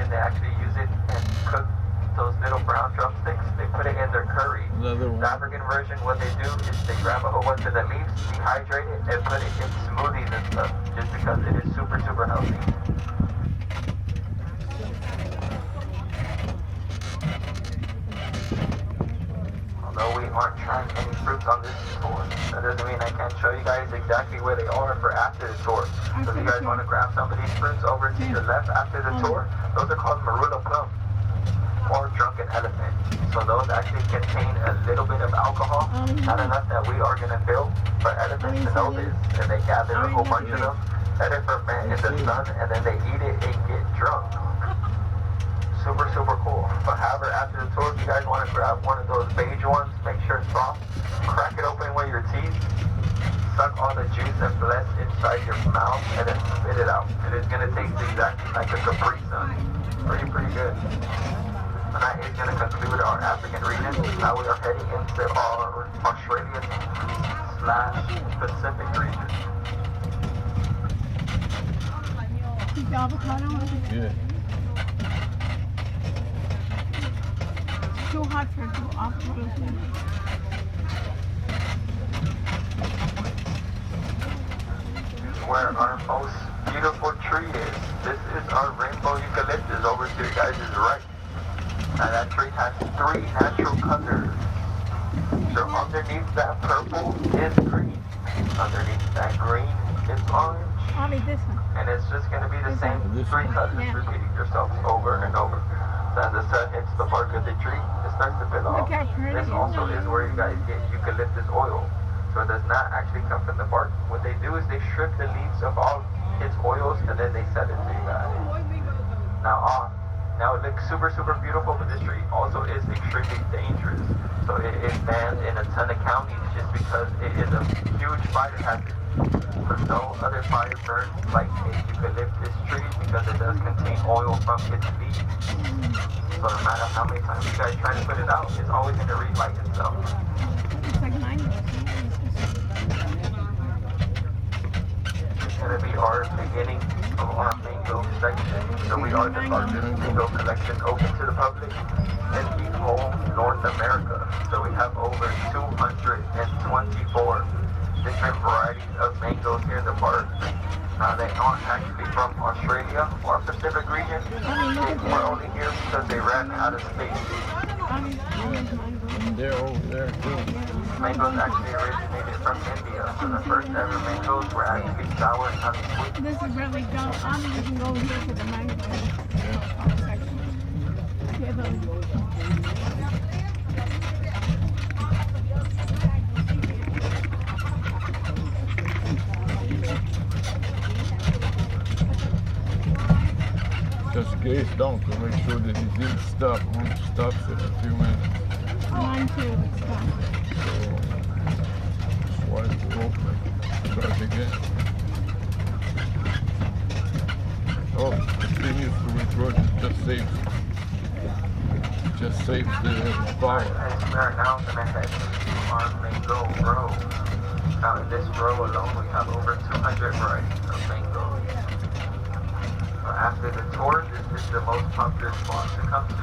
they actually use it and cook those little brown drumsticks. They put it in their curry. The African version, what they do is they grab a whole bunch of the leaves, dehydrate it, and put it in smoothies and stuff, just because it is super, super healthy. Although we aren't trying any fruits on this tour, that doesn't mean I can't show you guys exactly where they are for after the tour. So if you guys want to grab some of these fruits over to your left after the tour, those are called marula plum or drunken elephant. So those actually contain a little bit of alcohol, not enough that we are going to feel, but elephants to know this, and they gather a whole bunch of them, let it ferment in the sun, and then they eat it and get drunk. Super, super cool. But however, after the tour, if you guys want to grab one of those beige ones, make sure it's soft, crack it open with your teeth, suck all the juice and bless inside your mouth, and then spit it out. And it's going to taste exactly like a Capri Sun. Pretty good. And that is going to conclude our African region. Now we are heading into our Australian/Pacific region. Yeah. Too hot for avocado. Where our most beautiful tree is. This is our rainbow eucalyptus over to your guys' right. Now that tree has 3 natural colors. So underneath that purple is green. Underneath that green is orange. Only this one. And it's just going to be the same 3 colors repeating themselves over and over. So as the sun hits the bark of the tree, it starts to fill off. Look how pretty. This also is where you guys get eucalyptus oil. So it does not actually come from the bark. What they do is they strip the leaves of all its oils and then they sell it to you guys. Now it looks super, super beautiful, but this tree also is extremely dangerous. So it is banned in a ton of counties just because it is a huge fire hazard. But no other fire burns like a eucalyptus tree because it does contain oil from its leaves. So no matter how many times you guys try to put it out, it's always going to relight itself. It's like 90%. It's going to be our beginning of our mango section. So we are the largest mango collection open to the public in the whole North America. So we have over 224 different varieties of mangoes here in the park. Now they aren't actually from Australia or Pacific region. We're only here because they ran out of space. And they're over there too. Mangoes actually originated from India, so the first ever mangoes were actually sour and not sweet. This is really dumb. You can go here to the mango section. Yeah, Just gaze down to make sure that it didn't stop. Only stops in a few minutes. Mine too. Stop. So, swipe it open. Start again. Oh, continues to record. Just saves. Just saves the power. We are now going to head to our mango row. Now in this row alone, we have over 200 varieties of mangoes. After the tour, this is the most popular spot to come to.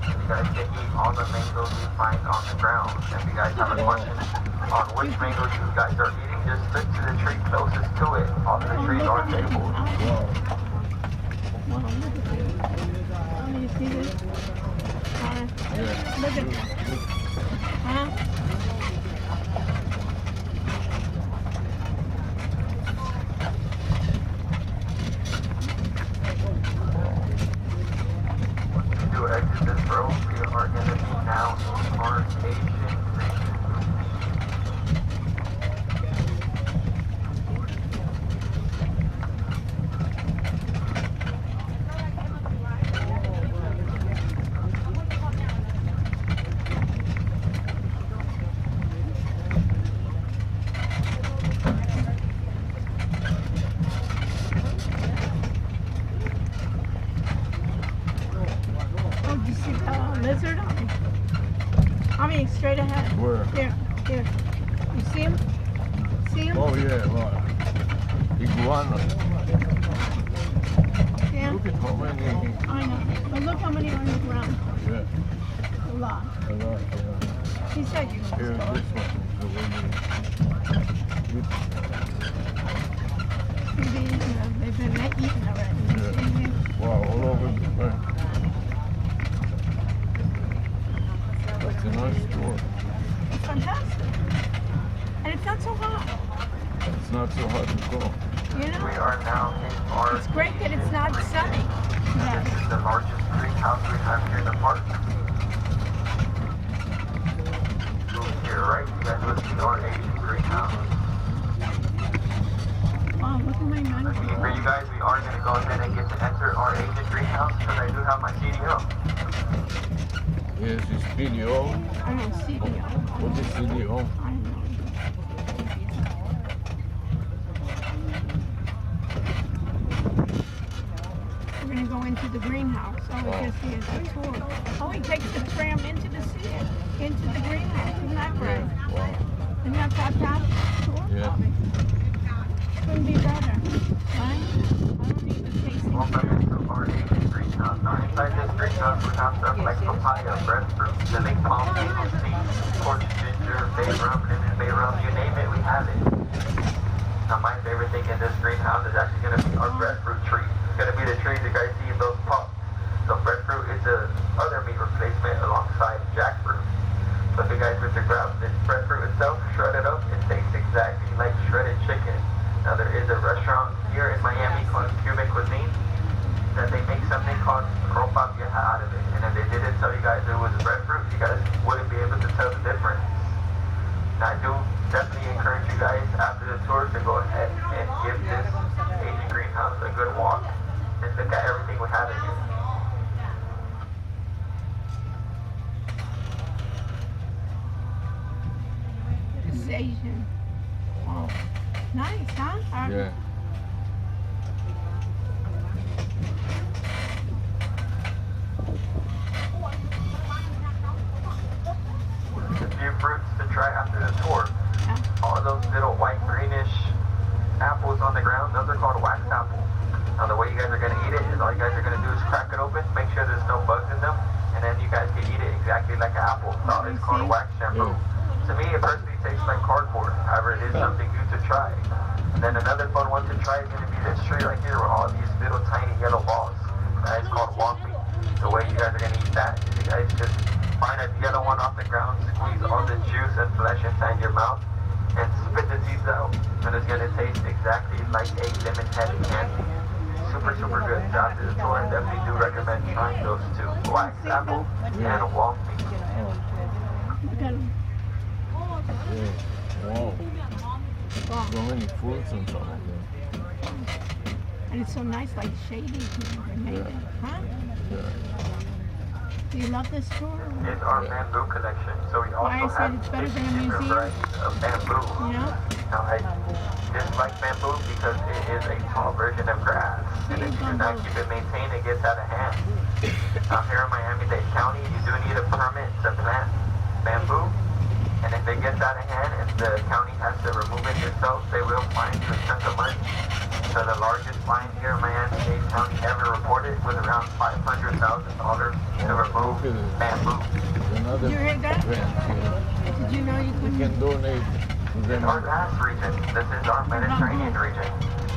You guys can eat all the mangoes you find on the ground. If you guys have a question on which mangoes you guys are eating, just look to the tree closest to it. All the trees are labeled. Wow. Wow, look at this. Oh, you see this? Look at that. Huh? To exit this row, we are going to be now in our Asian region. Lizard? I mean, straight ahead. Where? Here. You see him? See him? Oh yeah, right. Iguana. Yeah. Look at how many. I know. look how many are on the ground. Yeah, A lot. a lot, yeah. She said you Here, must go. this one is the one you... They've been eaten already. Yeah. Wow, all over the place. That's a nice store. It's fantastic. And it's not so hot. It's not so hard to go. You We know? are now in our... It's great that it's not sunny. This is the largest greenhouse we have here in the park. Move here, right? You guys will see our Asian greenhouse. Wow, look at my For mango. you guys, we are going to go ahead and get to enter our Asian greenhouse because I do have my CDO. Here's this video. I don't see the What is video? I don't know. We're gonna go into the greenhouse. Oh, I guess he has a tour. Oh, he takes the tram into the greenhouse. Isn't that great? Wow. Isn't that fantastic? Tour? Yeah. Couldn't be better, right? I don't need the tasting. Welcome into our Asian greenhouse. Now, inside this greenhouse, we have stuff like papaya, breadfruit, cinnamon, palm, maple seeds, porch ginger, bay rum, lemon bay rum, you name it, we have it. Now, my favorite thing in this greenhouse is actually going to be our breadfruit tree. It's going to be the trees you guys see in those pots. So breadfruit is the other meat replacement alongside jackfruit. So if you guys were to grab this breadfruit itself, shred it up, it tastes exactly like shredded chicken. Now there is a restaurant here in Miami called Cuban Cuisine that they make something called ropa vieja out of it. And if they didn't tell you guys it was breadfruit, you guys wouldn't be able to tell the difference. Now I do definitely encourage you guys after the tour to go ahead and give this Asian greenhouse a good walk and look at everything we have in here. This is Asian. Wow. Nice, huh? Yeah. A few fruits to try after the tour. Yeah. All those little white greenish apples on the ground, those are called wax apples. Now the way you guys are going to eat it is all you guys are going to do is crack it open, make sure there's no bugs in them, and then you guys can eat it exactly like an apple. So it's called wax shampoo. To me, it personally tastes like cardboard. However, it is something new to try. And then another fun one to try is going to be this tree right here with all these little tiny yellow balls. That is called wampy. The way you guys are going to eat that is you guys just find a yellow one off the ground, squeeze all the juice and flesh inside your mouth, and spit the seeds out. And it's going to taste exactly like a lemon-headed candy. Super, super good. After the tour, I definitely do recommend trying those two. Wax apple and wampy. Look at 'em. Yeah. Wow. Wow. So many fruits on top of them. And it's so nice, like shady. They made it, huh? Yeah. Do you love this store? It's our bamboo collection, so we Why I also said have it's better than a different museum? varieties of bamboo. You know? Now, I dislike bamboo because it is a tall version of grass, and if you do not keep it maintained, it gets out of hand. Now, here in Miami-Dade County, you do need a permit to plant bamboo, and if it gets out of hand and the county has to remove it yourself, they will fine you a chunk of money. So the largest fine here in Miami-Dade County ever reported was around $500,000 to remove bamboo. Another You heard that? event here. Did you know you You couldn't? can donate to In them. our last region, this is our Mediterranean region.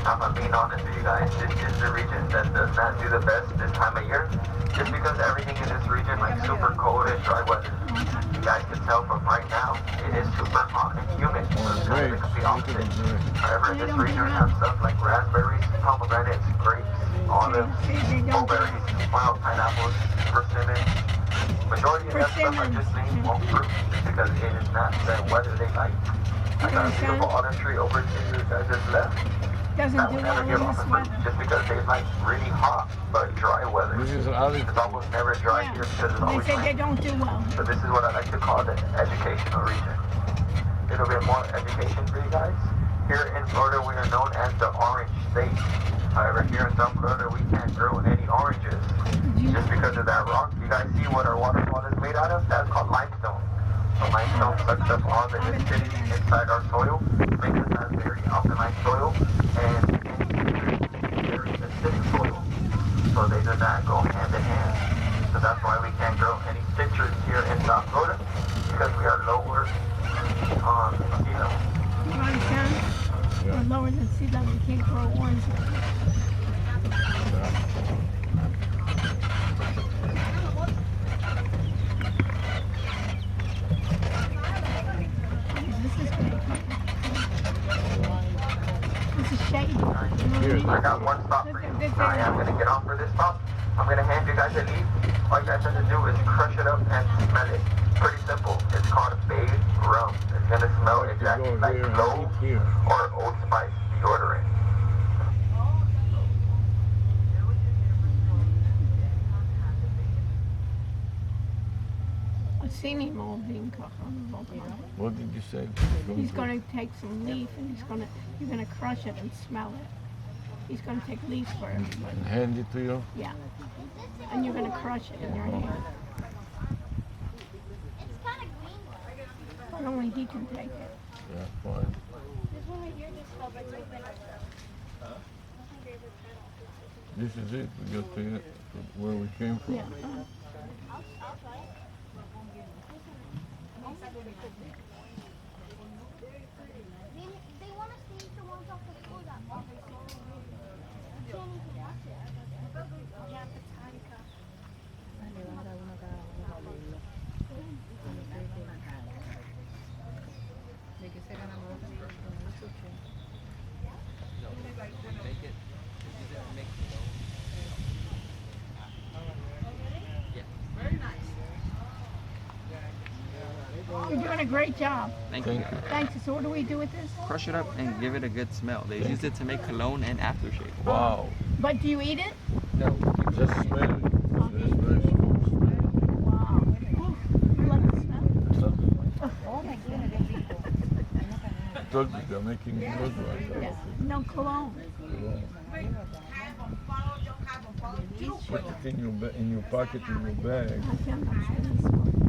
I'm being honest with you guys, this is the region that does not do the best this time of year. Just because everything in this region like super cold and dry weather. You guys can tell from right now, it is super hot and humid. So it's kind of the complete opposite. However, this region we have stuff like raspberries, pomegranates, grapes, olives, blueberries, wild pineapples, persimmons. Majority of that stuff are just named one fruit because it is not the weather they like. I got a beautiful olive tree over to you guys just left. Doesn't That do will well never in give off this a fruit weather. just because they like really hot but dry weather. This is olive. It's almost never dry here because it's They always say they rain. don't do well. So this is what I like to call the educational region. A little bit more education for you guys. Here in Florida, we are known as the orange state. However, here in South Florida, we can't grow any oranges just because of that rock. You guys see what our waterfall is made out of? That's called limestone. So limestone sucks up all the acidity inside our soil, makes us have very alkaline soil, and very acidic soil. So they do not go hand in hand. can't grow orange. This is great. This is shady. I got one stop for you. I am going to get off for this stop. I'm going to hand you guys a leaf. All you guys have to do is crush it up and smell it. Pretty simple. It's called bay rum. It's going to smell exactly like cloves or Old Spice deodorant. I've seen him all being cooked on the volcano. What did you say? He's going to take some leaf and you're going to crush it and smell it. He's going to take leaves for everybody. And hand it to you? Yeah. And you're going to crush it in your hand. But only he can take it. Yeah, fine. This is it. We got to where we came from. Yeah. They want us to eat the ones off the floor that can't even watch You're doing a great job. Thank you. Thanks. So what do we do with this? Crush it up and give it a good smell. They use it to make cologne and aftershave. Wow. But do you eat it? No. Just smell it. It's very strong smell. Wow. You like the smell? I told you they're making good right now. Yeah. No cologne. Put it in your pocket, in your bag. I can't understand this one.